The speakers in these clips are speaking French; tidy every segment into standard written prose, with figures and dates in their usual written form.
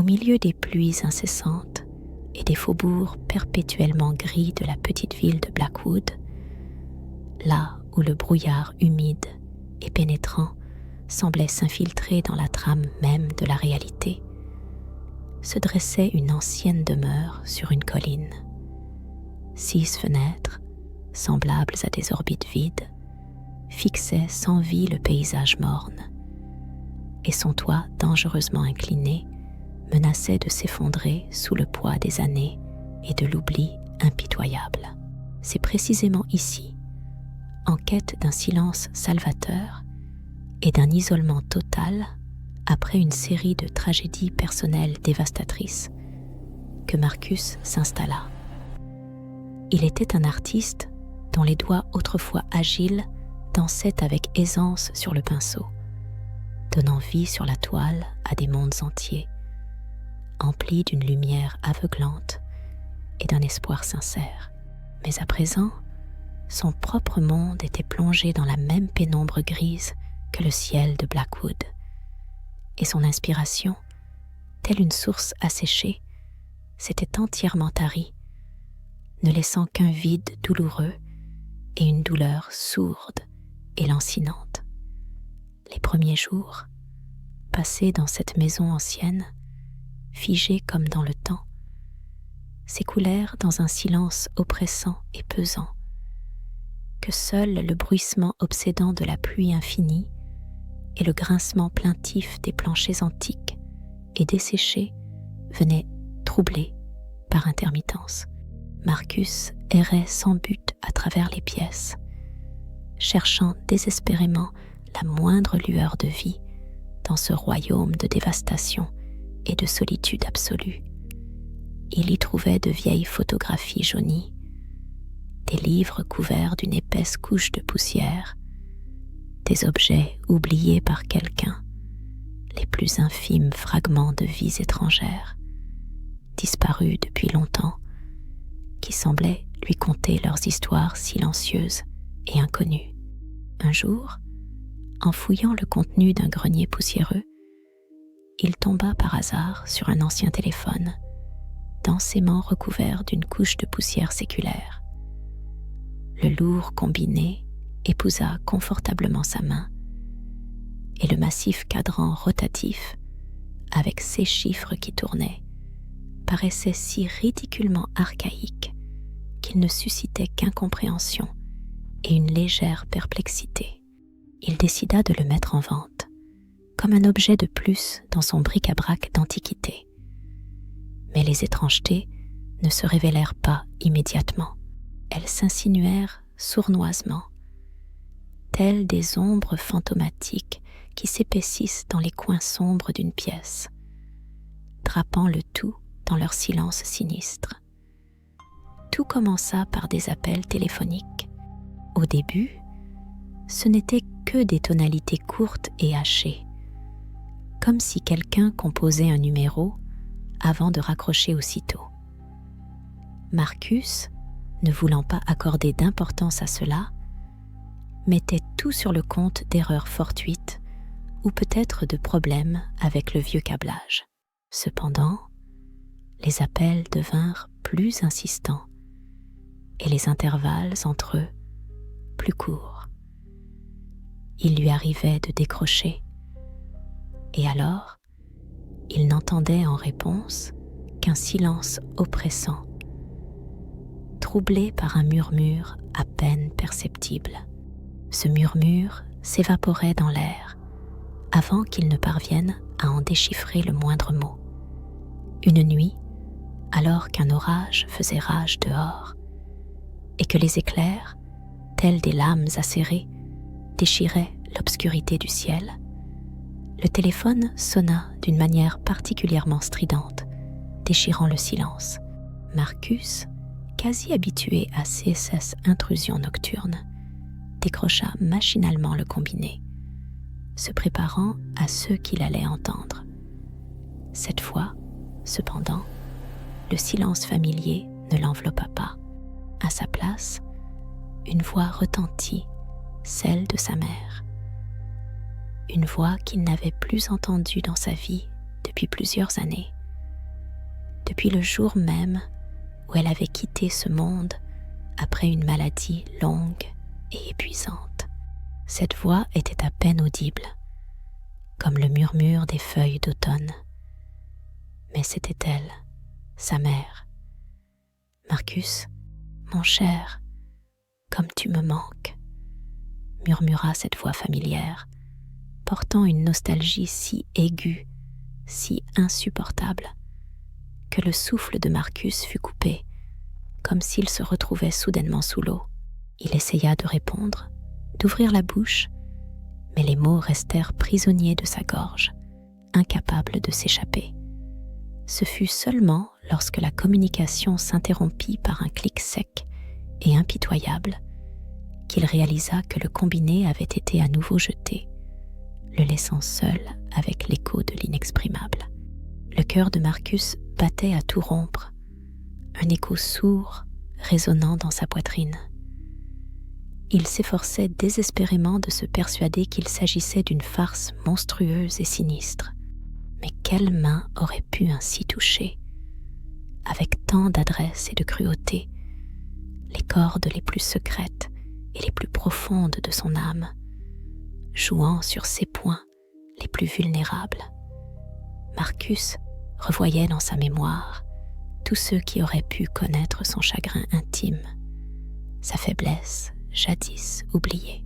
Au milieu des pluies incessantes et des faubourgs perpétuellement gris de la petite ville de Blackwood, là où le brouillard humide et pénétrant semblait s'infiltrer dans la trame même de la réalité, se dressait une ancienne demeure sur une colline. 6 fenêtres, semblables à des orbites vides, fixaient sans vie le paysage morne, et son toit dangereusement incliné menaçait de s'effondrer sous le poids des années et de l'oubli impitoyable. C'est précisément ici, en quête d'un silence salvateur et d'un isolement total après une série de tragédies personnelles dévastatrices, que Marcus s'installa. Il était un artiste dont les doigts autrefois agiles dansaient avec aisance sur le pinceau, donnant vie sur la toile à des mondes entiers, emplis d'une lumière aveuglante et d'un espoir sincère. Mais à présent, son propre monde était plongé dans la même pénombre grise que le ciel de Blackwood, et son inspiration, telle une source asséchée, s'était entièrement tarie, ne laissant qu'un vide douloureux et une douleur sourde et lancinante. Les premiers jours, passés dans cette maison ancienne, figée comme dans le temps, s'écoulèrent dans un silence oppressant et pesant, que seul le bruissement obsédant de la pluie infinie et le grincement plaintif des planchers antiques et desséchés venaient troubler par intermittence. Marcus errait sans but à travers les pièces, cherchant désespérément la moindre lueur de vie dans ce royaume de dévastation et de solitude absolue. Il y trouvait de vieilles photographies jaunies, des livres couverts d'une épaisse couche de poussière, des objets oubliés par quelqu'un, les plus infimes fragments de vies étrangères, disparus depuis longtemps, qui semblaient lui conter leurs histoires silencieuses et inconnues. Un jour, en fouillant le contenu d'un grenier poussiéreux, il tomba par hasard sur un ancien téléphone, densément recouvert d'une couche de poussière séculaire. Le lourd combiné épousa confortablement sa main, et le massif cadran rotatif, avec ses chiffres qui tournaient, paraissait si ridiculement archaïque qu'il ne suscitait qu'incompréhension et une légère perplexité. Il décida de le mettre en vente, comme un objet de plus dans son bric-à-brac d'antiquité. Mais les étrangetés ne se révélèrent pas immédiatement. Elles s'insinuèrent sournoisement, telles des ombres fantomatiques qui s'épaississent dans les coins sombres d'une pièce, drapant le tout dans leur silence sinistre. Tout commença par des appels téléphoniques. Au début, ce n'étaient que des tonalités courtes et hachées, comme si quelqu'un composait un numéro avant de raccrocher aussitôt. Marcus, ne voulant pas accorder d'importance à cela, mettait tout sur le compte d'erreurs fortuites ou peut-être de problèmes avec le vieux câblage. Cependant, les appels devinrent plus insistants et les intervalles entre eux plus courts. Il lui arrivait de décrocher, et alors, il n'entendait en réponse qu'un silence oppressant, troublé par un murmure à peine perceptible. Ce murmure s'évaporait dans l'air avant qu'il ne parvienne à en déchiffrer le moindre mot. Une nuit, alors qu'un orage faisait rage dehors et que les éclairs, tels des lames acérées, déchiraient l'obscurité du ciel, le téléphone sonna d'une manière particulièrement stridente, déchirant le silence. Marcus, quasi habitué à ces intrusions nocturnes, décrocha machinalement le combiné, se préparant à ceux qu'il allait entendre. Cette fois, cependant, le silence familier ne l'enveloppa pas. À sa place, une voix retentit, celle de sa mère. Une voix qu'il n'avait plus entendue dans sa vie depuis plusieurs années. depuis le jour même où elle avait quitté ce monde après une maladie longue et épuisante. Cette voix était à peine audible, comme le murmure des feuilles d'automne. Mais c'était elle, sa mère. « Marcus, mon cher, comme tu me manques », murmura cette voix familière, portant une nostalgie si aiguë, si insupportable, que le souffle de Marcus fut coupé, comme s'il se retrouvait soudainement sous l'eau. Il essaya de répondre, d'ouvrir la bouche, mais les mots restèrent prisonniers de sa gorge, incapables de s'échapper. Ce fut seulement lorsque la communication s'interrompit par un clic sec et impitoyable qu'il réalisa que le combiné avait été à nouveau jeté, le laissant seul avec l'écho de l'inexprimable. Le cœur de Marcus battait à tout rompre, un écho sourd résonnant dans sa poitrine. Il s'efforçait désespérément de se persuader qu'il s'agissait d'une farce monstrueuse et sinistre. Mais quelle main aurait pu ainsi toucher, avec tant d'adresse et de cruauté, les cordes les plus secrètes et les plus profondes de son âme, jouant sur ses points les plus vulnérables? Marcus revoyait dans sa mémoire tous ceux qui auraient pu connaître son chagrin intime, sa faiblesse jadis oubliée.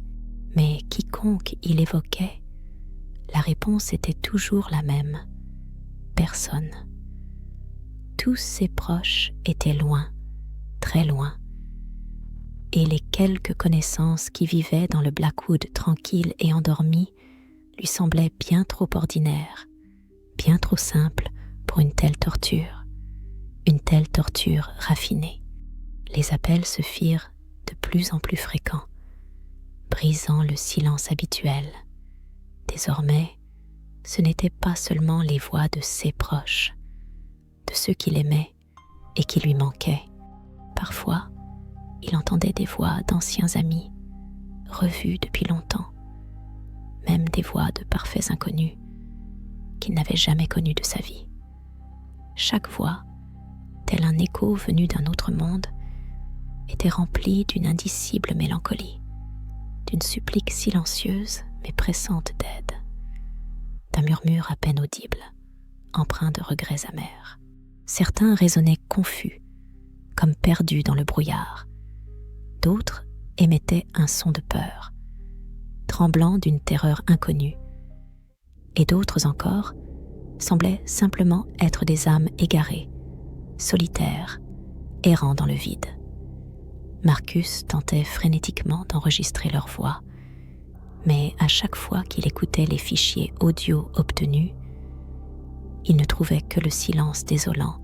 Mais quiconque il évoquait, la réponse était toujours la même: personne. Tous ses proches étaient loin, très loin, et les quelques connaissances qui vivaient dans le Blackwood tranquille et endormi lui semblaient bien trop ordinaires, bien trop simples pour une telle torture raffinée. Les appels se firent de plus en plus fréquents, brisant le silence habituel. Désormais, ce n'étaient pas seulement les voix de ses proches, de ceux qu'il aimait et qui lui manquaient. Parfois, il entendait des voix d'anciens amis, revus depuis longtemps, même des voix de parfaits inconnus qu'il n'avait jamais connus de sa vie. Chaque voix, tel un écho venu d'un autre monde, était remplie d'une indicible mélancolie, d'une supplique silencieuse mais pressante d'aide, d'un murmure à peine audible, empreint de regrets amers. Certains résonnaient confus, comme perdus dans le brouillard. D'autres émettaient un son de peur, tremblant d'une terreur inconnue. Et d'autres encore semblaient simplement être des âmes égarées, solitaires, errant dans le vide. Marcus tentait frénétiquement d'enregistrer leur voix, mais à chaque fois qu'il écoutait les fichiers audio obtenus, il ne trouvait que le silence désolant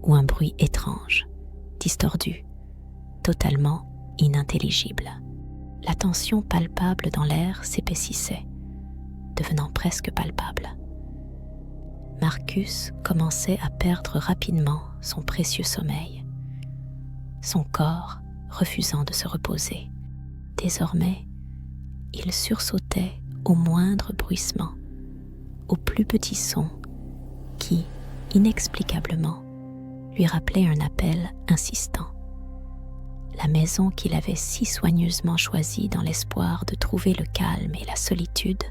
ou un bruit étrange, distordu, totalement inintelligible. La tension palpable dans l'air s'épaississait, devenant presque palpable. Marcus commençait à perdre rapidement son précieux sommeil, son corps refusant de se reposer. Désormais, il sursautait au moindre bruissement, au plus petit son qui, inexplicablement, lui rappelait un appel insistant. La maison qu'il avait si soigneusement choisie dans l'espoir de trouver le calme et la solitude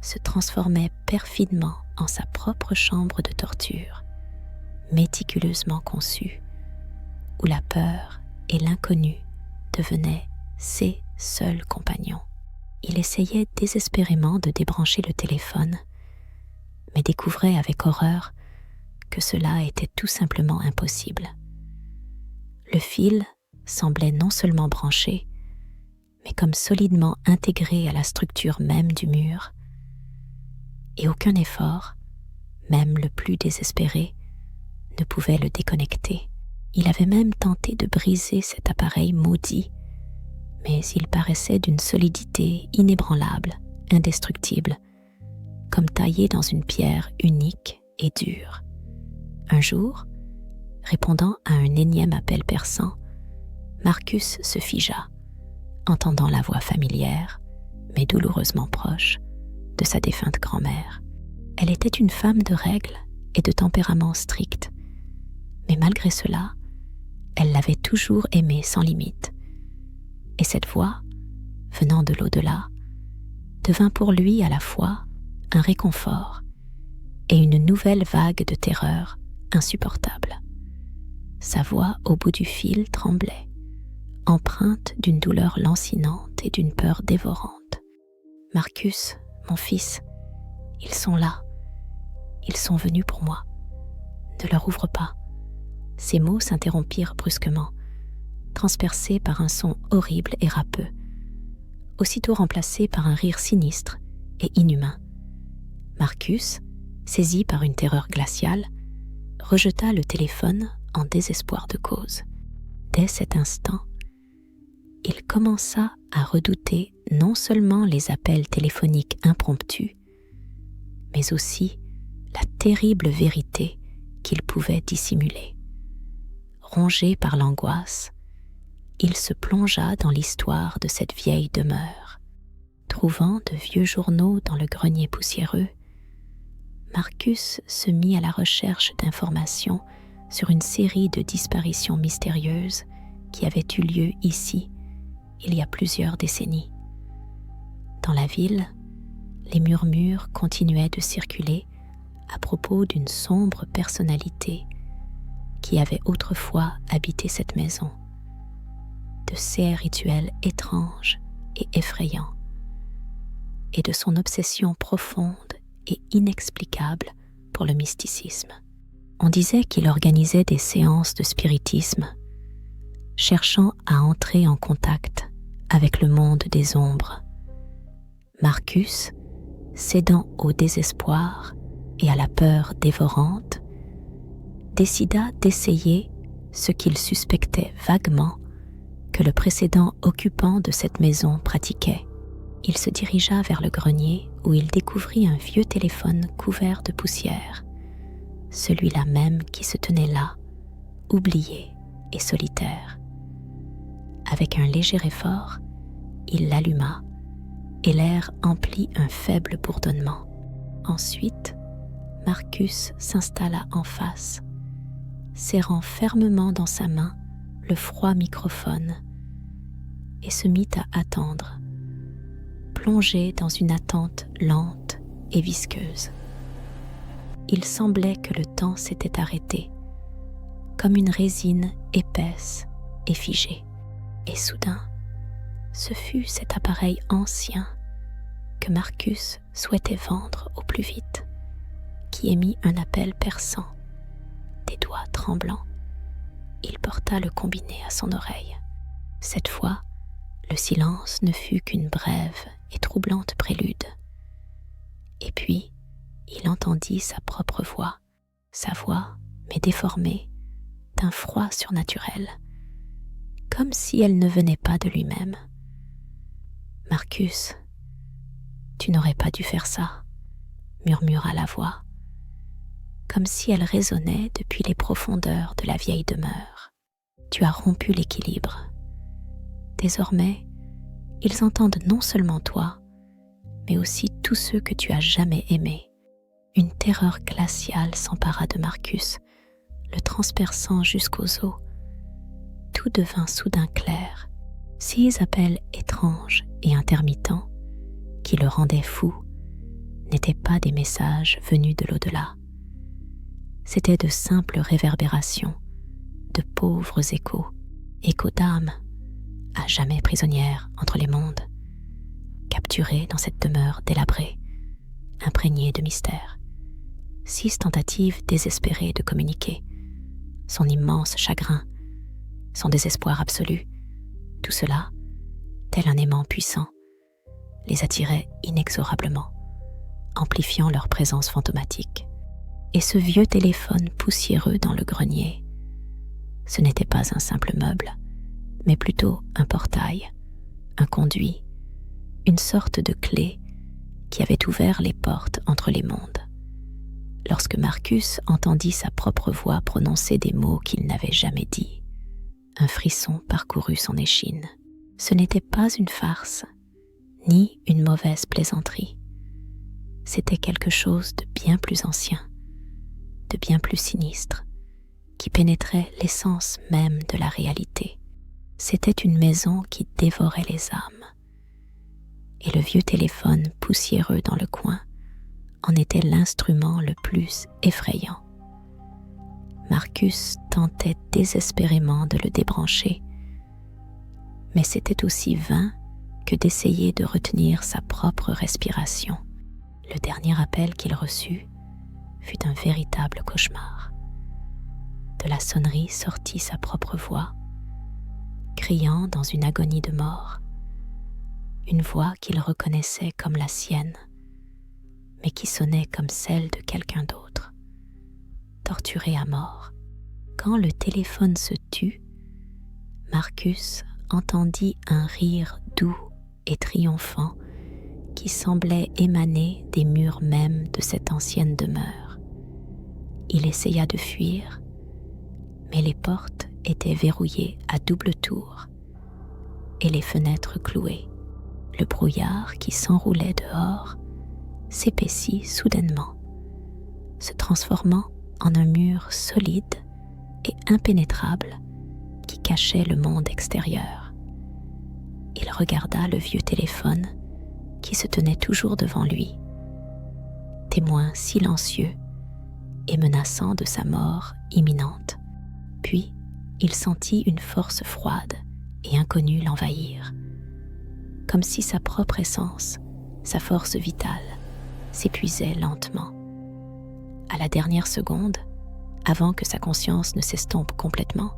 se transformait perfidement en sa propre chambre de torture, méticuleusement conçue, où la peur et l'inconnu devenaient ses seuls compagnons. Il essayait désespérément de débrancher le téléphone, mais découvrait avec horreur que cela était tout simplement impossible. Le fil semblait non seulement branché, mais comme solidement intégré à la structure même du mur, et aucun effort, même le plus désespéré, ne pouvait le déconnecter. Il avait même tenté de briser cet appareil maudit, mais il paraissait d'une solidité inébranlable, indestructible, comme taillé dans une pierre unique et dure. Un jour, répondant à un énième appel perçant, Marcus se figea, entendant la voix familière, mais douloureusement proche, de sa défunte grand-mère. Elle était une femme de règle et de tempérament strict, Mais malgré cela, elle l'avait toujours aimé sans limite. Et cette voix, venant de l'au-delà, devint pour lui à la fois un réconfort et une nouvelle vague de terreur insupportable. Sa voix au bout du fil tremblait, empreinte d'une douleur lancinante et d'une peur dévorante. « Marcus, mon fils, ils sont là. Ils sont venus pour moi. Ne leur ouvre pas. » Ces mots s'interrompirent brusquement, transpercés par un son horrible et râpeux, aussitôt remplacé par un rire sinistre et inhumain. Marcus, saisi par une terreur glaciale, rejeta le téléphone en désespoir de cause. Dès cet instant, il commença à redouter non seulement les appels téléphoniques impromptus, mais aussi la terrible vérité qu'il pouvait dissimuler. Rongé par l'angoisse, il se plongea dans l'histoire de cette vieille demeure. Trouvant de vieux journaux dans le grenier poussiéreux, Marcus se mit à la recherche d'informations sur une série de disparitions mystérieuses qui avaient eu lieu ici il y a plusieurs décennies. Dans la ville, les murmures continuaient de circuler à propos d'une sombre personnalité qui avait autrefois habité cette maison, de ses rituels étranges et effrayants, et de son obsession profonde et inexplicable pour le mysticisme. On disait qu'il organisait des séances de spiritisme, cherchant à entrer en contact avec le monde des ombres. Marcus, cédant au désespoir et à la peur dévorante, décida d'essayer ce qu'il suspectait vaguement que le précédent occupant de cette maison pratiquait. Il se dirigea vers le grenier où il découvrit un vieux téléphone couvert de poussière, celui-là même qui se tenait là, oublié et solitaire. Avec un léger effort, il l'alluma et l'air emplit un faible bourdonnement. Ensuite, Marcus s'installa en face, serrant fermement dans sa main le froid microphone et se mit à attendre, plongé dans une attente lente et visqueuse. Il semblait que le temps s'était arrêté, comme une résine épaisse et figée. Et soudain, ce fut cet appareil ancien que Marcus souhaitait vendre au plus vite, qui émit un appel perçant. Des doigts tremblants, il porta le combiné à son oreille. Cette fois, le silence ne fut qu'une brève et troublante prélude. Et puis, il entendit sa propre voix, mais déformée, d'un froid surnaturel, comme si elle ne venait pas de lui-même. « Marcus, tu n'aurais pas dû faire ça, » murmura la voix, comme si elle résonnait depuis les profondeurs de la vieille demeure. « Tu as rompu l'équilibre. Désormais, ils entendent non seulement toi, mais aussi tous ceux que tu as jamais aimés. » Une terreur glaciale s'empara de Marcus, le transperçant jusqu'aux os. Tout devint soudain clair. Ces appels étranges et intermittents, qui le rendaient fou, n'étaient pas des messages venus de l'au-delà. C'étaient de simples réverbérations, de pauvres échos d'âmes, à jamais prisonnières entre les mondes, capturées dans cette demeure délabrée, imprégnée de mystère. 6 tentatives désespérées de communiquer, son immense chagrin, son désespoir absolu, tout cela, tel un aimant puissant, les attirait inexorablement, amplifiant leur présence fantomatique. Et ce vieux téléphone poussiéreux dans le grenier, ce n'était pas un simple meuble, mais plutôt un portail, un conduit, une sorte de clé qui avait ouvert les portes entre les mondes. Lorsque Marcus entendit sa propre voix prononcer des mots qu'il n'avait jamais dits, un frisson parcourut son échine. Ce n'était pas une farce, ni une mauvaise plaisanterie. C'était quelque chose de bien plus ancien, de bien plus sinistre, qui pénétrait l'essence même de la réalité. C'était une maison qui dévorait les âmes. Et le vieux téléphone poussiéreux dans le coin en était l'instrument le plus effrayant. Marcus tentait désespérément de le débrancher, mais c'était aussi vain que d'essayer de retenir sa propre respiration. Le dernier appel qu'il reçut fut un véritable cauchemar. De la sonnerie sortit sa propre voix, criant dans une agonie de mort, une voix qu'il reconnaissait comme la sienne, mais qui sonnait comme celle de quelqu'un d'autre, torturé à mort. Quand le téléphone se tut, Marcus entendit un rire doux et triomphant qui semblait émaner des murs mêmes de cette ancienne demeure. Il essaya de fuir, mais les portes étaient verrouillées à double tour et les fenêtres clouées. Le brouillard qui s'enroulait dehors s'épaissit soudainement, se transformant en un mur solide et impénétrable qui cachait le monde extérieur. Il regarda le vieux téléphone qui se tenait toujours devant lui, témoin silencieux et menaçant de sa mort imminente. Puis, il sentit une force froide et inconnue l'envahir, comme si sa propre essence, sa force vitale, s'épuisait lentement. À la dernière seconde, avant que sa conscience ne s'estompe complètement,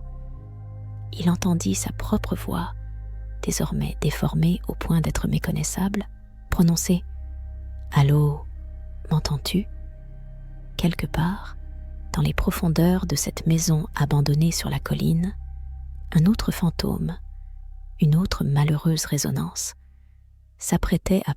il entendit sa propre voix, désormais déformée au point d'être méconnaissable, prononcer « Allô, m'entends-tu » Quelque part, dans les profondeurs de cette maison abandonnée sur la colline, un autre fantôme, une autre malheureuse résonance, s'apprêtait à